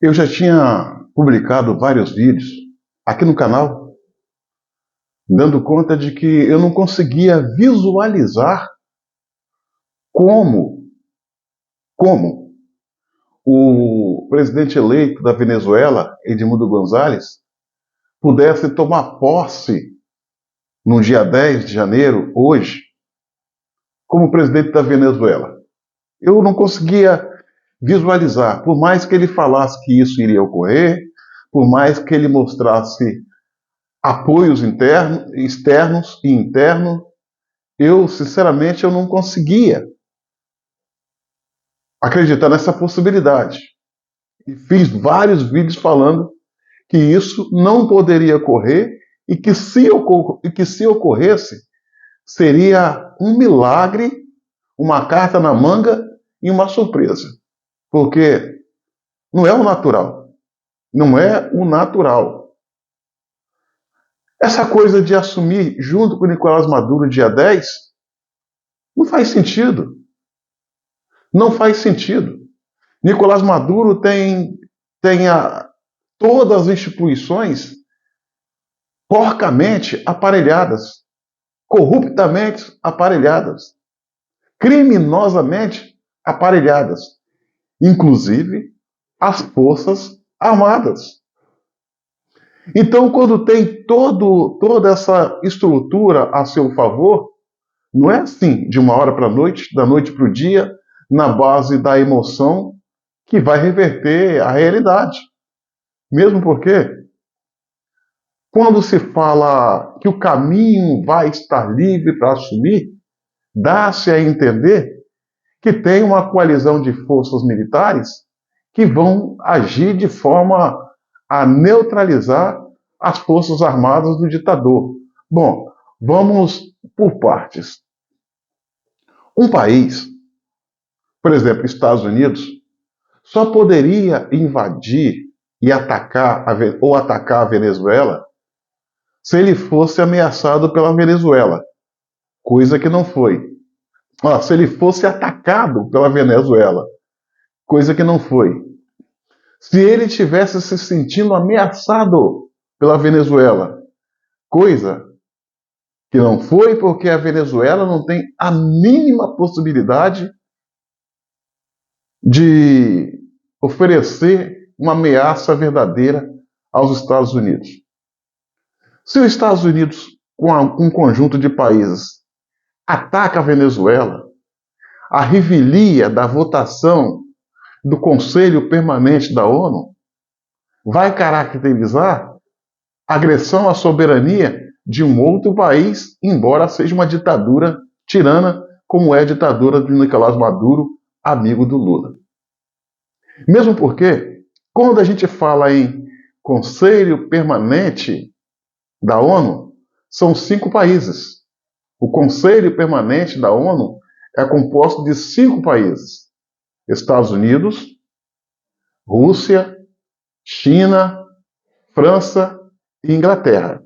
Eu já tinha publicado vários vídeos aqui no canal, dando conta de que eu não conseguia visualizar como, como o presidente eleito da Venezuela, Edmundo González, pudesse tomar posse no dia 10 de janeiro, hoje, como presidente da Venezuela. Eu não conseguia visualizar, por mais que ele falasse que isso iria ocorrer, por mais que ele mostrasse apoios internos, externos e internos, eu, sinceramente, eu não conseguia acreditar nessa possibilidade. E fiz vários vídeos falando que isso não poderia ocorrer e que se ocorresse, seria um milagre, uma carta na manga e uma surpresa. Porque não é o natural. Não é o natural. Essa coisa de assumir junto com o Nicolás Maduro dia 10 não faz sentido. Não faz sentido. Nicolás Maduro tem todas as instituições porcamente aparelhadas, corruptamente aparelhadas, criminosamente aparelhadas, inclusive as Forças Armadas. Então, quando tem toda essa estrutura a seu favor, não é assim, de uma hora para a noite, da noite para o dia, na base da emoção, que vai reverter a realidade. Mesmo porque, quando se fala que o caminho vai estar livre para assumir, dá-se a entender que tem uma coalizão de forças militares que vão agir de forma a neutralizar as forças armadas do ditador. Bom, vamos por partes. Um país, por exemplo, Estados Unidos, só poderia invadir e atacar a Venezuela se ele fosse ameaçado pela Venezuela, coisa que não foi. Se ele fosse atacado pela Venezuela, coisa que não foi. Se ele tivesse se sentindo ameaçado pela Venezuela, coisa que não foi, porque a Venezuela não tem a mínima possibilidade de oferecer uma ameaça verdadeira aos Estados Unidos. Se os Estados Unidos, com um conjunto de países, ataca a Venezuela, a revelia da votação do Conselho Permanente da ONU vai caracterizar agressão à soberania de um outro país, embora seja uma ditadura tirana, como é a ditadura de Nicolás Maduro, amigo do Lula. Mesmo porque, quando a gente fala em Conselho Permanente da ONU, são 5 países. O Conselho Permanente da ONU é composto de 5 países: Estados Unidos, Rússia, China, França e Inglaterra.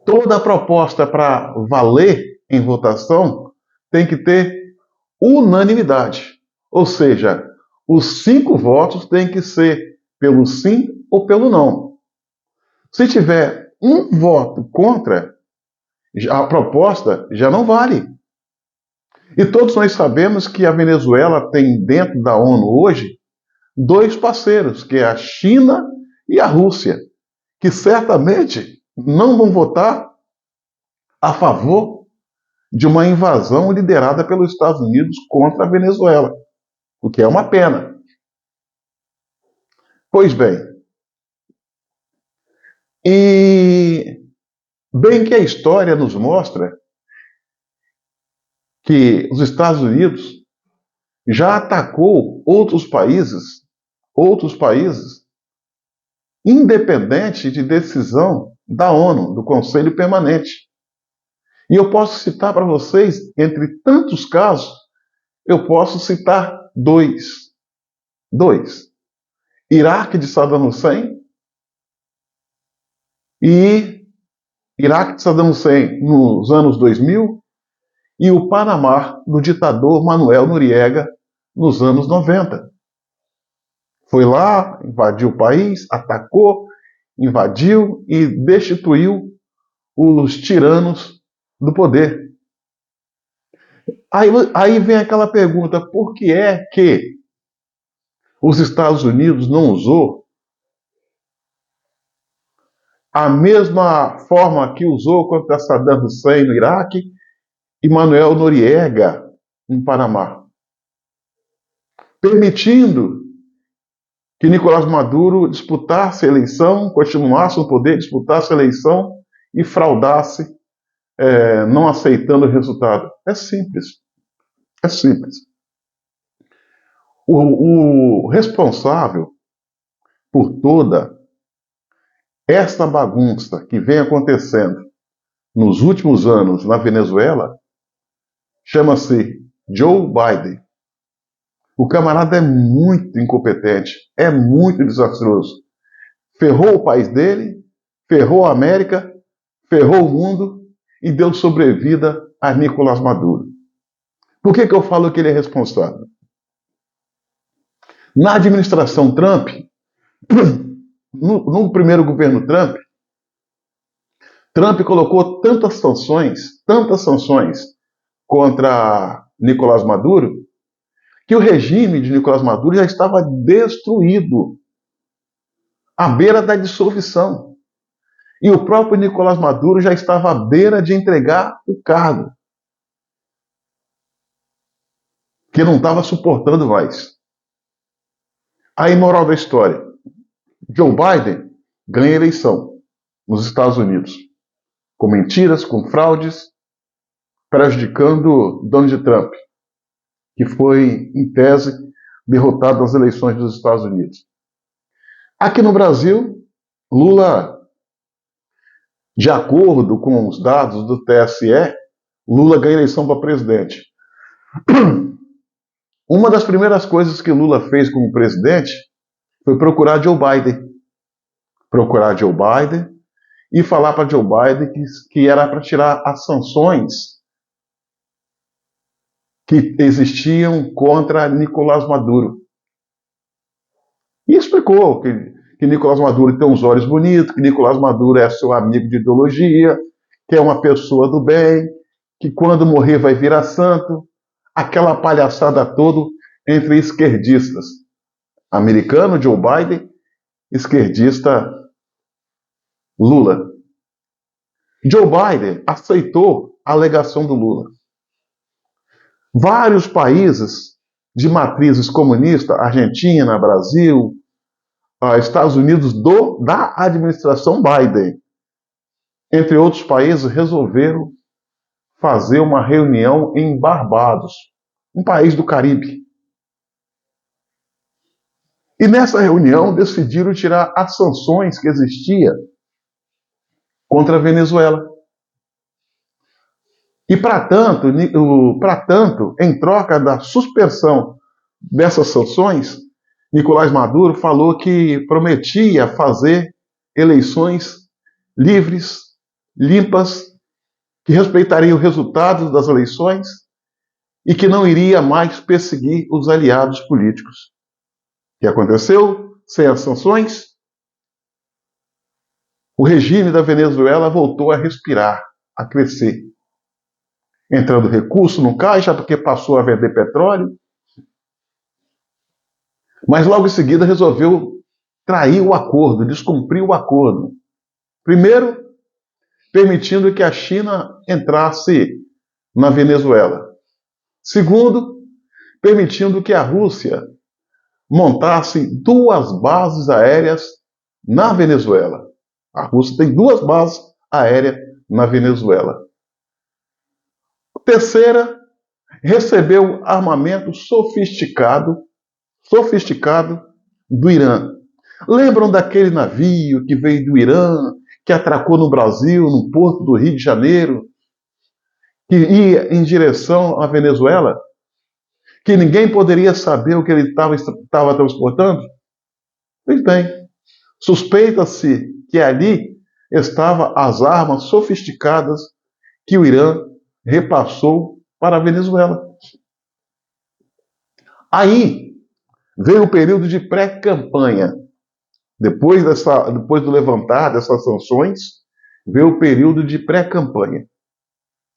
Toda a proposta para valer em votação tem que ter unanimidade. Ou seja, os 5 votos têm que ser pelo sim ou pelo não. Se tiver um voto contra, a proposta já não vale. E todos nós sabemos que a Venezuela tem dentro da ONU hoje 2 parceiros, que é a China e a Rússia, que certamente não vão votar a favor de uma invasão liderada pelos Estados Unidos contra a Venezuela, o que é uma pena. Pois bem, e bem que a história nos mostra que os Estados Unidos já atacou outros países, independente de decisão da ONU, do Conselho Permanente. E eu posso citar para vocês, entre tantos casos, eu posso citar 2. 2. Iraque de Saddam Hussein e Iraque de Saddam Hussein nos anos 2000 e o Panamá do ditador Manuel Noriega nos anos 90. Foi lá, invadiu o país, atacou, invadiu e destituiu os tiranos do poder. Aí vem aquela pergunta: por que é que os Estados Unidos não usou a mesma forma que usou contra Saddam Hussein no Iraque e Manuel Noriega no Panamá, permitindo que Nicolás Maduro disputasse a eleição, continuasse no poder, disputasse a eleição e fraudasse, não aceitando o resultado? É simples. É simples. O responsável por toda esta bagunça que vem acontecendo nos últimos anos na Venezuela chama-se Joe Biden. O camarada é muito incompetente, é muito desastroso. Ferrou o país dele, ferrou a América, ferrou o mundo e deu sobrevida a Nicolás Maduro. Por que eu falo que ele é responsável? Na administração Trump, no primeiro governo Trump colocou tantas sanções contra Nicolás Maduro, que o regime de Nicolás Maduro já estava destruído, à beira da dissolução. E o próprio Nicolás Maduro já estava à beira de entregar o cargo, que não estava suportando mais. Aí, moral da história: Joe Biden ganha a eleição nos Estados Unidos, com mentiras, com fraudes, prejudicando Donald Trump, que foi, em tese, derrotado nas eleições dos Estados Unidos. Aqui no Brasil, Lula, de acordo com os dados do TSE, Lula ganha a eleição para presidente. Uma das primeiras coisas que Lula fez como presidente foi procurar Joe Biden. Procurar Joe Biden e falar para Joe Biden que era para tirar as sanções que existiam contra Nicolás Maduro. E explicou que Nicolás Maduro tem uns olhos bonitos, que Nicolás Maduro é seu amigo de ideologia, que é uma pessoa do bem, que quando morrer vai virar santo. Aquela palhaçada toda entre esquerdistas. Americano, Joe Biden, esquerdista, Lula. Joe Biden aceitou a alegação do Lula. Vários países de matrizes comunista, Argentina, Brasil, Estados Unidos, da administração Biden, entre outros países, resolveram fazer uma reunião em Barbados, um país do Caribe. E nessa reunião decidiram tirar as sanções que existiam contra a Venezuela. E, para tanto, em troca da suspensão dessas sanções, Nicolás Maduro falou que prometia fazer eleições livres, limpas, que respeitaria o resultado das eleições e que não iria mais perseguir os aliados políticos. O que aconteceu? Sem as sanções, o regime da Venezuela voltou a respirar, a crescer. Entrando recurso no caixa porque passou a vender petróleo, mas logo em seguida resolveu trair o acordo, descumprir o acordo. Primeiro, permitindo que a China entrasse na Venezuela. Segundo, permitindo que a Rússia montasse 2 bases aéreas na Venezuela. A Rússia tem 2 bases aéreas na Venezuela. Terceira, recebeu armamento sofisticado do Irã. Lembram daquele navio que veio do Irã, que atracou no Brasil, no porto do Rio de Janeiro, que ia em direção à Venezuela, que ninguém poderia saber o que ele estava transportando? Pois bem, suspeita-se que ali estavam as armas sofisticadas que o Irã repassou para a Venezuela. Aí Veio o período de pré-campanha. Depois do levantar dessas sanções, veio o período de pré-campanha.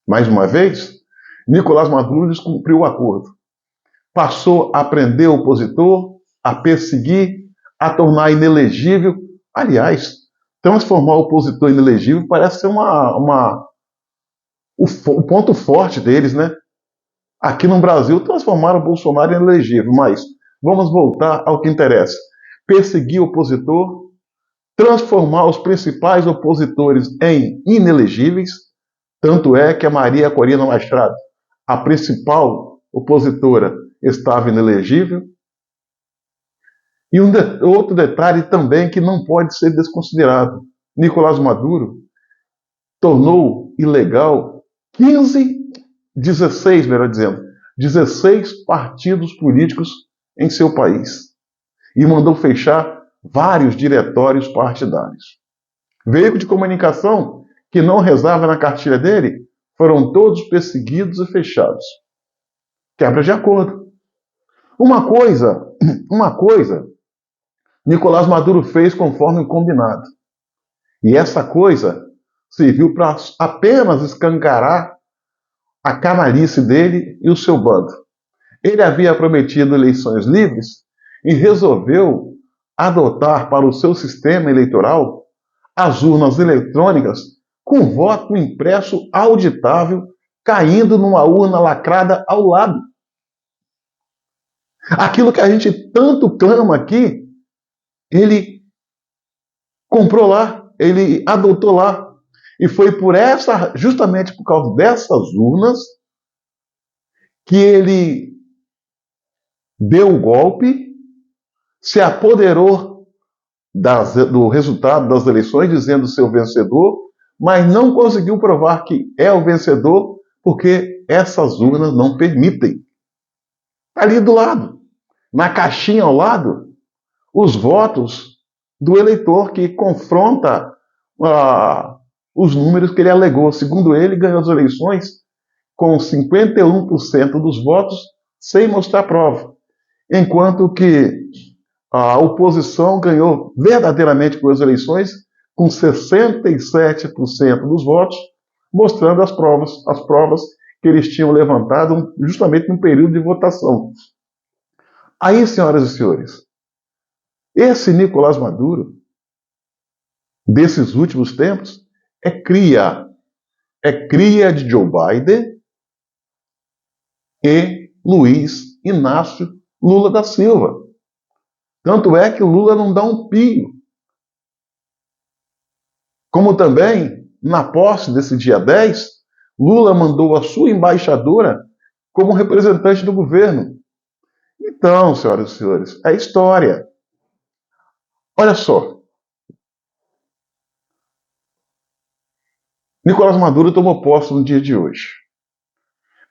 Mais uma vez, Nicolás Maduro descumpriu o acordo. Passou a prender o opositor, a perseguir, a tornar inelegível. Aliás, transformar o opositor em inelegível parece ser o ponto forte deles, né? Aqui no Brasil, transformaram o Bolsonaro em inelegível, mas vamos voltar ao que interessa. Perseguir o opositor, transformar os principais opositores em inelegíveis, tanto é que a Maria Corina Machado, a principal opositora, estava inelegível. E outro detalhe também que não pode ser desconsiderado: Nicolás Maduro tornou ilegal 16, melhor dizendo, 16 partidos políticos em seu país e mandou fechar vários diretórios partidários. Veículo de comunicação que não rezava na cartilha dele foram todos perseguidos e fechados. Quebra de acordo. Uma coisa, Nicolás Maduro fez conforme o combinado. E essa coisa serviu para apenas escancarar a canalice dele e o seu bando. Ele havia prometido eleições livres e resolveu adotar para o seu sistema eleitoral as urnas eletrônicas com voto impresso auditável caindo numa urna lacrada ao lado. Aquilo que a gente tanto clama aqui, ele comprou lá, ele adotou lá. E foi justamente por causa dessas urnas, que ele deu o golpe, se apoderou do resultado das eleições, dizendo ser o vencedor, mas não conseguiu provar que é o vencedor, porque essas urnas não permitem. Ali do lado, na caixinha ao lado, os votos do eleitor que confronta os números que ele alegou. Segundo ele, ganhou as eleições com 51% dos votos sem mostrar prova, enquanto que a oposição ganhou verdadeiramente com as eleições com 67% dos votos, mostrando as provas que eles tinham levantado justamente no período de votação. Aí, senhoras e senhores, esse Nicolás Maduro, desses últimos tempos, é cria de Joe Biden e Luiz Inácio Lula da Silva. Tanto é que o Lula não dá um pio. Como também, na posse desse dia 10, Lula mandou a sua embaixadora como representante do governo. Então, senhoras e senhores, é história. Olha só. Nicolás Maduro tomou posse no dia de hoje.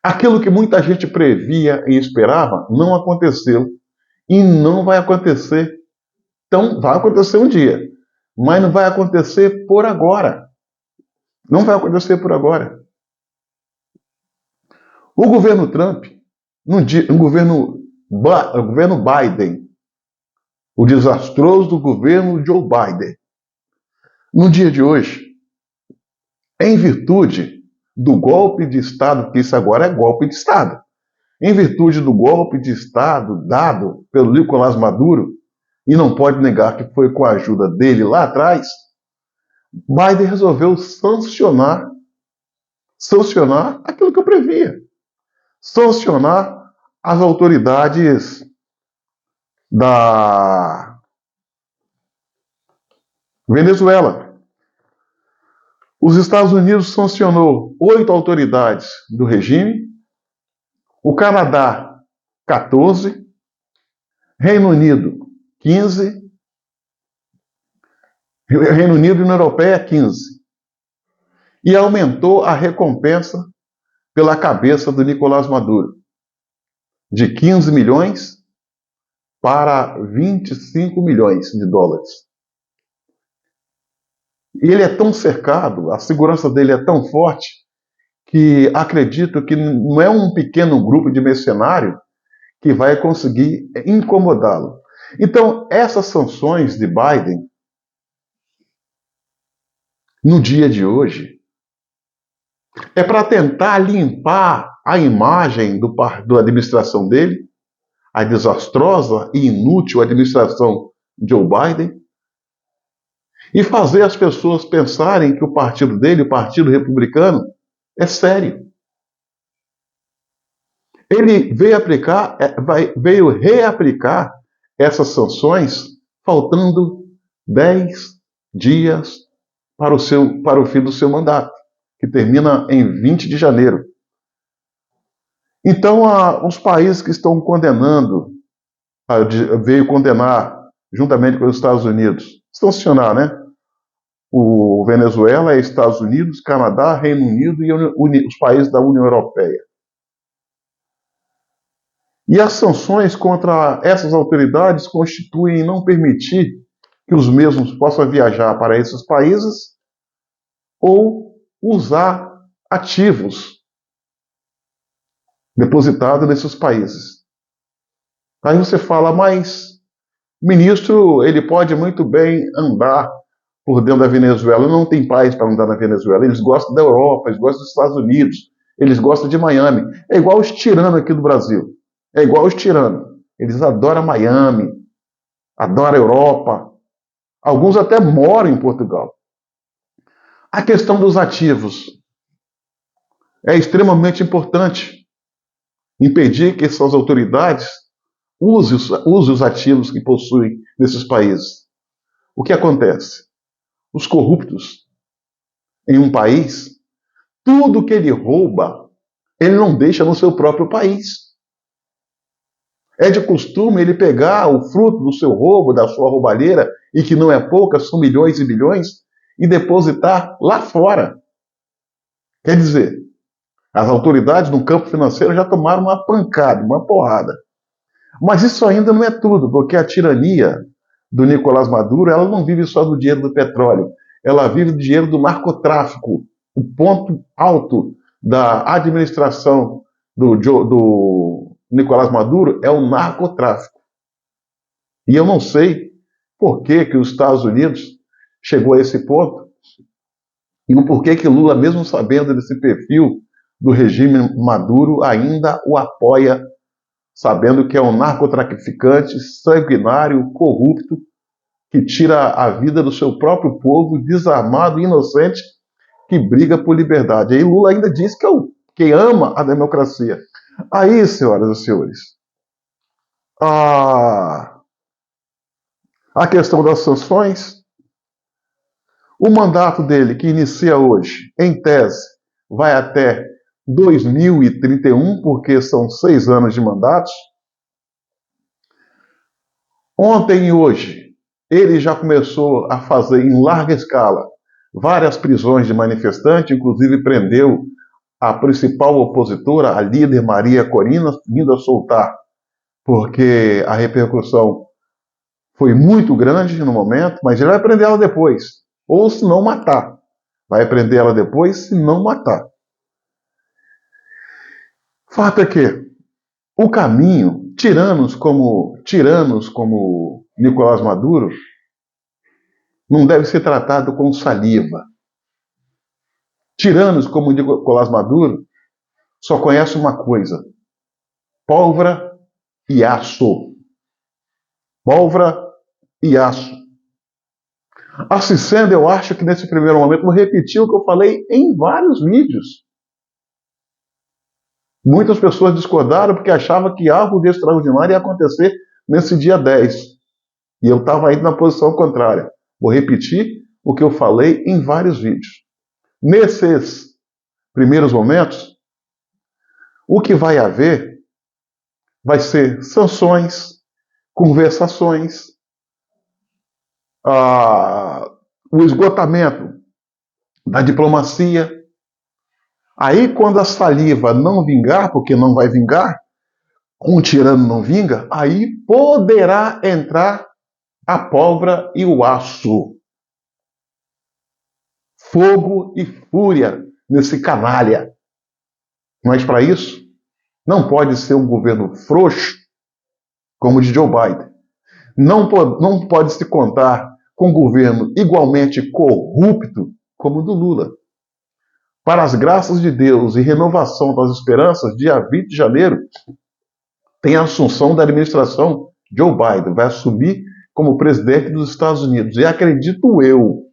Aquilo que muita gente previa e esperava não aconteceu. E não vai acontecer. Então, vai acontecer um dia. Mas não vai acontecer por agora. Não vai acontecer por agora. O governo Trump, o governo Biden, o desastroso governo Joe Biden, no dia de hoje, em virtude do golpe de Estado, porque isso agora é golpe de Estado, em virtude do golpe de Estado dado pelo Nicolás Maduro, e não pode negar que foi com a ajuda dele lá atrás, Biden resolveu sancionar aquilo que eu previa. Sancionar as autoridades da Venezuela. Os Estados Unidos sancionou 8 autoridades do regime, o Canadá, 14, Reino Unido, 15, Reino Unido e União Europeia, 15. E aumentou a recompensa pela cabeça do Nicolás Maduro, de 15 milhões para 25 milhões de dólares. E ele é tão cercado, a segurança dele é tão forte, que acredito que não é um pequeno grupo de mercenário que vai conseguir incomodá-lo. Então, essas sanções de Biden, no dia de hoje, é para tentar limpar a imagem da administração dele, a desastrosa e inútil administração Joe Biden, e fazer as pessoas pensarem que o partido dele, o Partido Republicano, é sério. Ele veio reaplicar essas sanções faltando 10 dias para o fim do seu mandato, que termina em 20 de janeiro. Então, os países que estão condenando, veio condenar, juntamente com os Estados Unidos, sancionar, né? O Venezuela é Estados Unidos, Canadá, Reino Unido e os países da União Europeia. E as sanções contra essas autoridades constituem não permitir que os mesmos possam viajar para esses países ou usar ativos depositados nesses países. Aí você fala, mas o ministro ele pode muito bem andar por dentro da Venezuela. Não tem país para andar na Venezuela. Eles gostam da Europa, eles gostam dos Estados Unidos, eles gostam de Miami. É igual os tiranos aqui do Brasil. É igual os tiranos. Eles adoram Miami, adoram a Europa. Alguns até moram em Portugal. A questão dos ativos é extremamente importante. Impedir que essas autoridades usem os ativos que possuem nesses países. O que acontece? Os corruptos em um país, tudo que ele rouba, ele não deixa no seu próprio país. É de costume ele pegar o fruto do seu roubo, da sua roubalheira, e que não é pouca, são milhões e bilhões, e depositar lá fora. Quer dizer, as autoridades no campo financeiro já tomaram uma pancada, uma porrada. Mas isso ainda não é tudo, porque a tirania do Nicolás Maduro, ela não vive só do dinheiro do petróleo, ela vive do dinheiro do narcotráfico. O ponto alto da administração do Nicolás Maduro é o narcotráfico. E eu não sei por que os Estados Unidos chegou a esse ponto e o porquê que Lula, mesmo sabendo desse perfil do regime Maduro, ainda o apoia, sabendo que é um narcotraficante sanguinário, corrupto, que tira a vida do seu próprio povo, desarmado e inocente, que briga por liberdade. Aí Lula ainda diz que é o que ama a democracia. Aí, senhoras e senhores, a questão das sanções, o mandato dele, que inicia hoje, em tese, vai até 2031, porque são 6 anos de mandatos. Ontem e hoje, ele já começou a fazer em larga escala várias prisões de manifestantes, inclusive prendeu a principal opositora, a líder Maria Corina, vindo a soltar, porque a repercussão foi muito grande no momento, mas ele vai prender ela depois, ou se não matar. Vai prender ela depois, se não matar. Fato é que o caminho, tiranos como Nicolás Maduro, não deve ser tratado com saliva. Tiranos como Nicolás Maduro só conhece uma coisa: pólvora e aço. Pólvora e aço. Assim sendo, eu acho que nesse primeiro momento vou repetir o que eu falei em vários vídeos. Muitas pessoas discordaram porque achavam que algo de extraordinário ia acontecer nesse dia 10. E eu estava indo na posição contrária. Vou repetir o que eu falei em vários vídeos. Nesses primeiros momentos, o que vai haver vai ser sanções, conversações, o esgotamento da diplomacia. Aí, quando a saliva não vingar, porque não vai vingar, um tirano não vinga, aí poderá entrar a pólvora e o aço. Fogo e fúria nesse canalha. Mas para isso, não pode ser um governo frouxo, como o de Joe Biden. Não pode se contar com um governo igualmente corrupto como o do Lula. Para as graças de Deus e renovação das esperanças, dia 20 de janeiro, tem a assunção da administração. Joe Biden vai assumir como presidente dos Estados Unidos. E acredito eu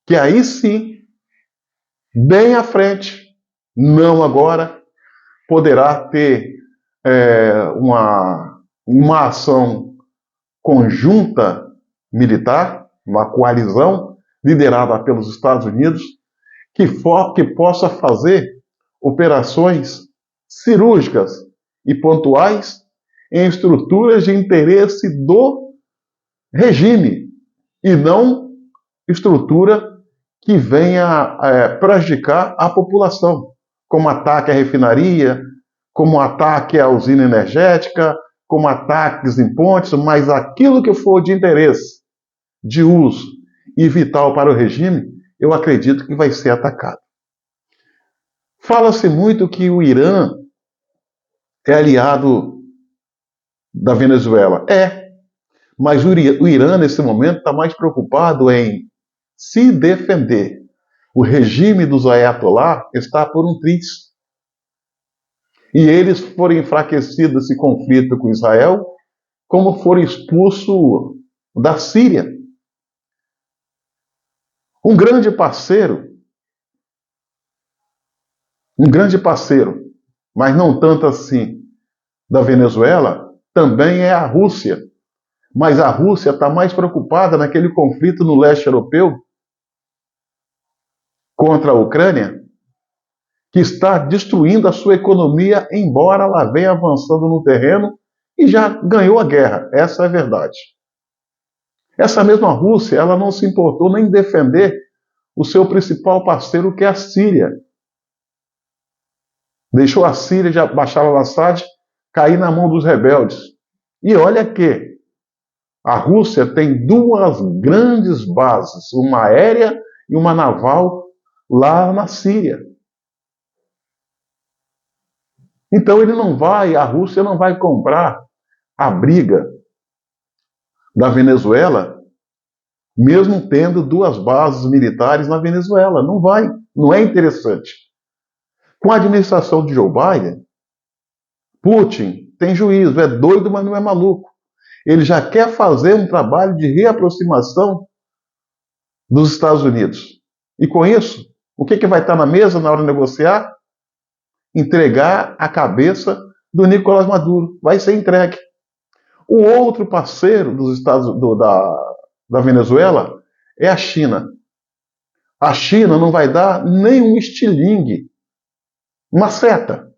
que aí sim, bem à frente, não agora, poderá ter uma ação conjunta militar, uma coalizão liderada pelos Estados Unidos, que possa fazer operações cirúrgicas e pontuais em estruturas de interesse do regime e não estrutura que venha prejudicar a população, como ataque à refinaria, como ataque à usina energética, como ataques em pontes, mas aquilo que for de interesse, de uso e vital para o regime, eu acredito que vai ser atacado. Fala-se muito que o Irã é aliado da Venezuela. Mas o Irã, nesse momento, está mais preocupado em se defender. O regime dos Ayatollah está por um triz. E eles foram enfraquecidos nesse conflito com Israel, como foram expulsos da Síria. Um grande parceiro, mas não tanto assim, da Venezuela, também é a Rússia. Mas a Rússia está mais preocupada naquele conflito no leste europeu contra a Ucrânia, que está destruindo a sua economia, embora ela venha avançando no terreno e já ganhou a guerra. Essa é a verdade. Essa mesma Rússia, ela não se importou nem em defender o seu principal parceiro, que é a Síria. Deixou a Síria de Bashar al-Assad cair na mão dos rebeldes. E olha que a Rússia tem duas grandes bases, uma aérea e uma naval, lá na Síria. Então a Rússia não vai comprar a briga da Venezuela, mesmo tendo duas bases militares na Venezuela. Não vai, não é interessante. Com a administração de Joe Biden, Putin tem juízo, é doido, mas não é maluco. Ele já quer fazer um trabalho de reaproximação dos Estados Unidos. E com isso, o que vai estar na mesa na hora de negociar? Entregar a cabeça do Nicolás Maduro. Vai ser entregue. O outro parceiro dos da Venezuela é a China. A China não vai dar nenhum estilingue, uma seta,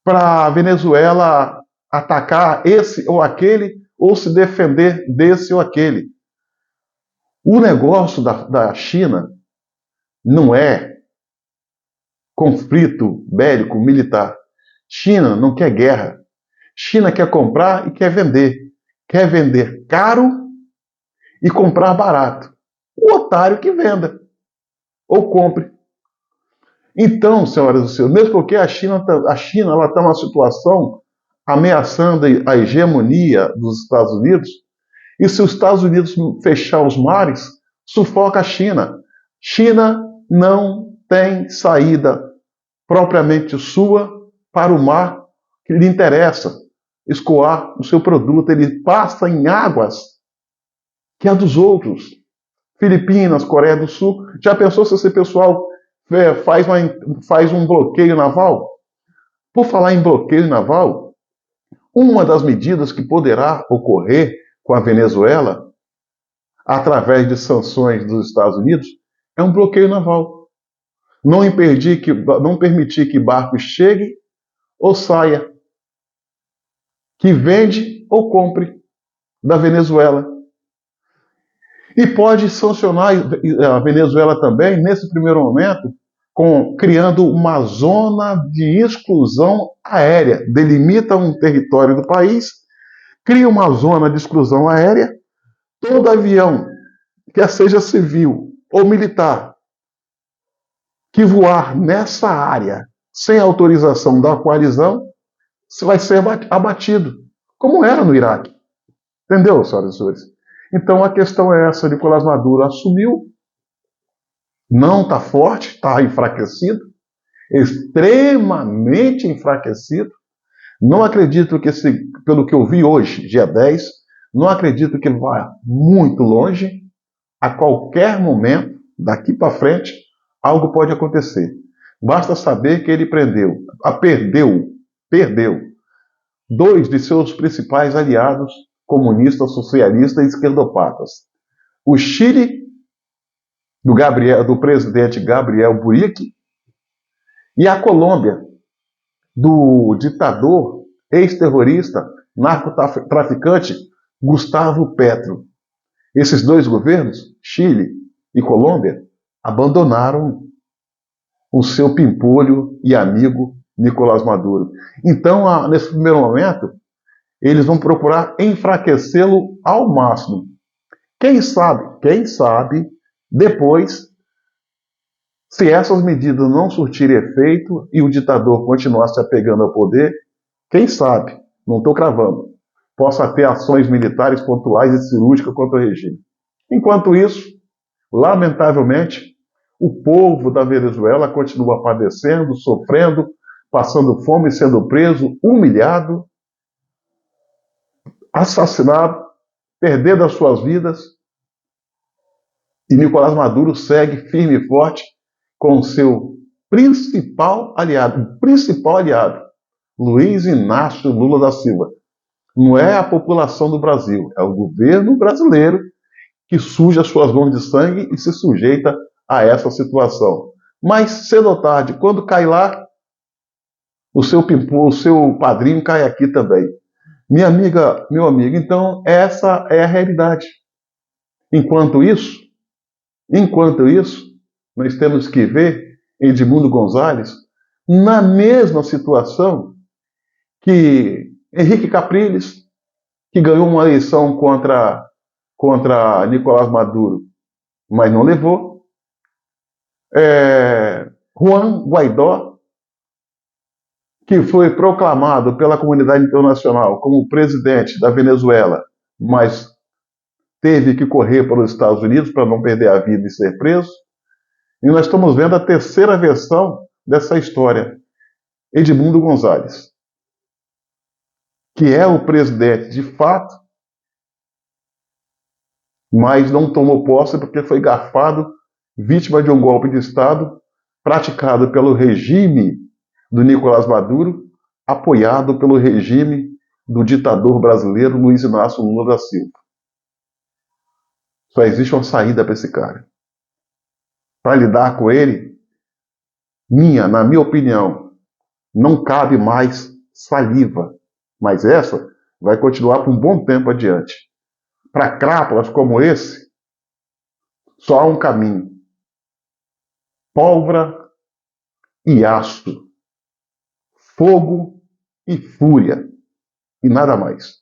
para a Venezuela atacar esse ou aquele, ou se defender desse ou aquele. O negócio da China não é conflito bélico militar. China não quer guerra. China quer comprar e quer vender. Quer vender caro e comprar barato. O otário que venda ou compre. Então, senhoras e senhores, mesmo porque a China está numa situação ameaçando a hegemonia dos Estados Unidos, e se os Estados Unidos fechar os mares, sufoca a China. China não tem saída propriamente sua para o mar que lhe interessa escoar o seu produto. Ele passa em águas que é dos outros. Filipinas, Coreia do Sul. Já pensou se esse pessoal faz um bloqueio naval? Por falar em bloqueio naval, uma das medidas que poderá ocorrer com a Venezuela, através de sanções dos Estados Unidos, é um bloqueio naval. Não permitir que barco chegue ou saia, que vende ou compre da Venezuela. E pode sancionar a Venezuela também, nesse primeiro momento, criando uma zona de exclusão aérea. Delimita um território do país, cria uma zona de exclusão aérea. Todo avião, quer seja civil ou militar, que voar nessa área sem autorização da coalizão, vai ser abatido. como era no Iraque. Entendeu, senhoras e senhores? Então a questão é essa: Nicolás Maduro assumiu, não está forte, está enfraquecido, extremamente enfraquecido. Não acredito que, pelo que eu vi hoje, dia 10, não acredito que ele vá muito longe. A qualquer momento, daqui para frente, algo pode acontecer. Basta saber que ele perdeu dois de seus principais aliados, comunistas, socialistas e esquerdopatas. O Chile, do presidente Gabriel Boric, e a Colômbia, do ditador, ex-terrorista, narcotraficante Gustavo Petro. Esses dois governos, Chile e Colômbia, abandonaram o seu pimpolho e amigo Nicolás Maduro. Então, nesse primeiro momento, eles vão procurar enfraquecê-lo ao máximo. Quem sabe, depois, se essas medidas não surtirem efeito e o ditador continuar se apegando ao poder, quem sabe, não estou cravando, possa ter ações militares pontuais e cirúrgicas contra o regime. Enquanto isso, lamentavelmente, o povo da Venezuela continua padecendo, sofrendo, passando fome, sendo preso, humilhado, assassinado, perdendo as suas vidas. E Nicolás Maduro segue firme e forte com o seu principal aliado, Luiz Inácio Lula da Silva. Não é a população do Brasil, é o governo brasileiro que suja suas mãos de sangue e se sujeita a essa situação. Mas cedo ou tarde, quando cai lá, o seu padrinho cai aqui também. Minha amiga, meu amigo, então essa é a realidade. Enquanto isso, nós temos que ver Edmundo Gonzalez na mesma situação que Henrique Capriles, que ganhou uma eleição contra Nicolás Maduro, mas não levou. Juan Guaidó, que foi proclamado pela comunidade internacional como presidente da Venezuela, mas teve que correr para os Estados Unidos para não perder a vida e ser preso. E nós estamos vendo a terceira versão dessa história, Edmundo Gonzalez, que é o presidente de fato, mas não tomou posse porque foi garfado, vítima de um golpe de Estado praticado pelo regime do Nicolás Maduro, apoiado pelo regime do ditador brasileiro Luiz Inácio Lula da Silva. Só existe uma saída para esse cara. Para lidar com ele, na minha opinião, não cabe mais saliva, mas essa vai continuar por um bom tempo adiante. Para crápulas como esse, só há um caminho: pólvora e aço, fogo e fúria, e nada mais.